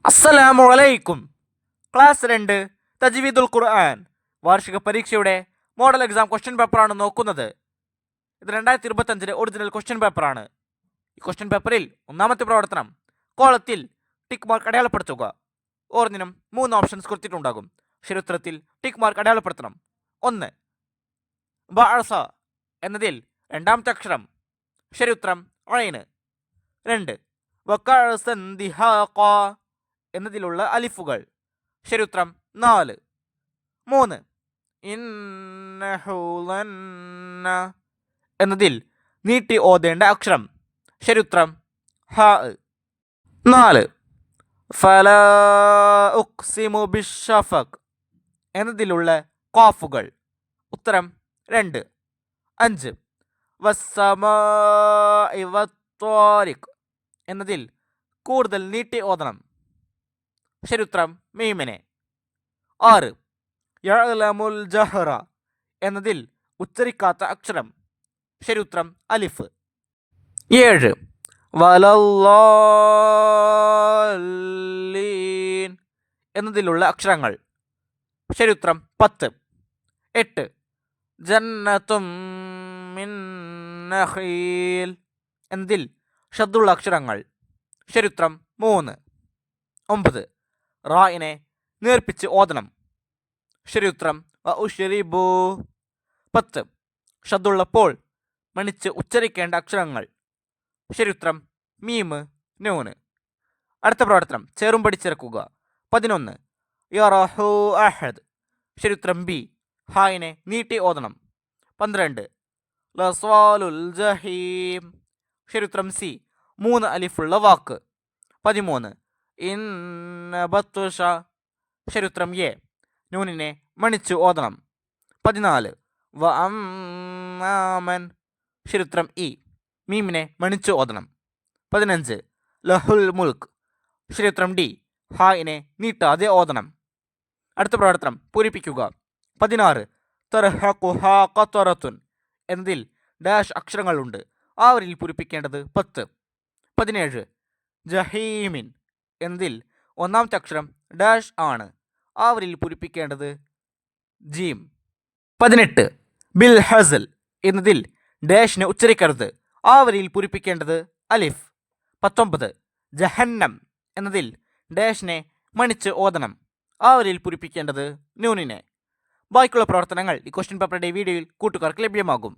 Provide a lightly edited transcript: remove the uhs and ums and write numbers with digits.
അസ്സലാമു അലൈക്കും. ക്ലാസ് 2 തജ്വീദുൽ ഖുർആൻ വാർഷിക പരീക്ഷയുടെ മോഡൽ എക്സാം ക്വസ്റ്റ്യൻ പേപ്പറാണ് നോക്കുന്നത്. ഇത് 2025 ഒറിജിനൽ ക്വസ്റ്റ്യൻ പേപ്പറാണ്. ഈ ക്വസ്റ്റ്യൻ പേപ്പറിൽ ഒന്നാമത്തെ പ്രവർത്തനം കോളത്തിൽ ടിക്ക് മാർക്ക് അടയാളപ്പെടുത്തുക. ഓരോന്നിനും 3 ഓപ്ഷൻസ് കൊടുത്തിട്ടുണ്ടാകും. ശരിയുത്തരത്തിൽ ടിക്ക് മാർക്ക് അടയാളപ്പെടുത്തണം. 1. ബഅസ എന്നതിൽ രണ്ടാമത്തെ അക്ഷരം ശരിയുത്തരം ഐന്. 2. വകഅസൻ ദിഹാഖ എന്നതിലുള്ള അലിഫുകൾ ശരിയുത്തരം 4. 3. ഇന്നഹു ലന്ന എന്നതിൽ നീട്ടി ഓതേണ്ട അക്ഷരം ശരിയുത്തരം ഹ. 4. ഫലാ ഉഖ്സിമു ബിശ്ശഫഖ് എന്നതിലുള്ള ഖാഫുകൾ ഉത്തരം 2. 5. വസ്സമാഇ വത്വാരിഖ് എന്നതിൽ കൂടുതൽ നീട്ടി ഓതണം ശരിയുത്തരം മീമിനെ. 6. യഅലമുൽ ജഹ്റ എന്നതിൽ ഉച്ചരിക്കാത്ത അക്ഷരം ശരിയുത്തരം അലിഫ്. 7. വലല്ലാലീൻ എന്നതിലുള്ള അക്ഷരങ്ങൾ ശരിയുത്തരം 10. 8. ജന്നത്തും മിൻ നഖീൽ എന്നതിൽ ഷദ്ദുള്ള അക്ഷരങ്ങൾ ശരിയുത്തരം 3. 9. റായിനെ നേർപ്പിച്ച് ഓതണം ശരിയുത്തരം ഉശ്രിബു. 10. ഷദ്ദുള്ളപ്പോൾ മണിച്ച് ഉച്ചരിക്കേണ്ട അക്ഷരങ്ങൾ ശരിയുത്തരം മീമ് നൂന്. അടുത്ത പ്രവർത്തനം ചേറും പഠിച്ചിറക്കുക. 11. യറഹു അഹദ് ശരിയുത്തരം ബി. ഹായിനെ നീട്ടി ഓതണം. 12. ലസ്വാലുൽ ജഹീം ശരിയുത്തരം സി. 3 അലിഫുള്ള വാക്ക്. 13. ഇന്ന ബത്തുഷ ശരിയുത്തരം എ. നൂനിനെ മണിച്ചു ഓതണം. 14. വ അമ്മാമൻ ശരിയുത്തരം ഇ. മീമിനെ മണിച്ചു ഓതണം. 15. ലഹുൽ മുൽക്ക് ശരിയുത്തരം ഡി. ഹായിനെ നീട്ടാതെ ഓതണം. അടുത്ത പ്രവർത്തനം പൂരിപ്പിക്കുക. 16. തർഹഖുഹാ ഖതറത്തുൻ എന്നതിൽ ഡാഷ് അക്ഷരങ്ങളുണ്ട്. ആവരിൽ പൂരിപ്പിക്കേണ്ടത് 10. 17. ജഹീമിൻ എന്നതിൽ ഒന്നാമത്തെ അക്ഷരം ഡാഷ് ആണ്. ആവരിൽ പൂരിപ്പിക്കേണ്ടത് ജീം. 18. ബിൽ ഹസൽ എന്നതിൽ ഡാഷിനെ ഉച്ചരിക്കരുത്. ആവരിൽ പൂരിപ്പിക്കേണ്ടത് അലിഫ്. 19. ജഹന്നം എന്നതിൽ ഡാഷിനെ മണിച്ച് ഓതണം. ആവരിൽ പൂരിപ്പിക്കേണ്ടത് നൂനിനെ. ബാക്കിയുള്ള പ്രവർത്തനങ്ങൾ ഈ ക്വസ്റ്റ്യൻ പേപ്പറുടെ വീഡിയോയിൽ കൂട്ടുകാർക്ക് ലഭ്യമാകും.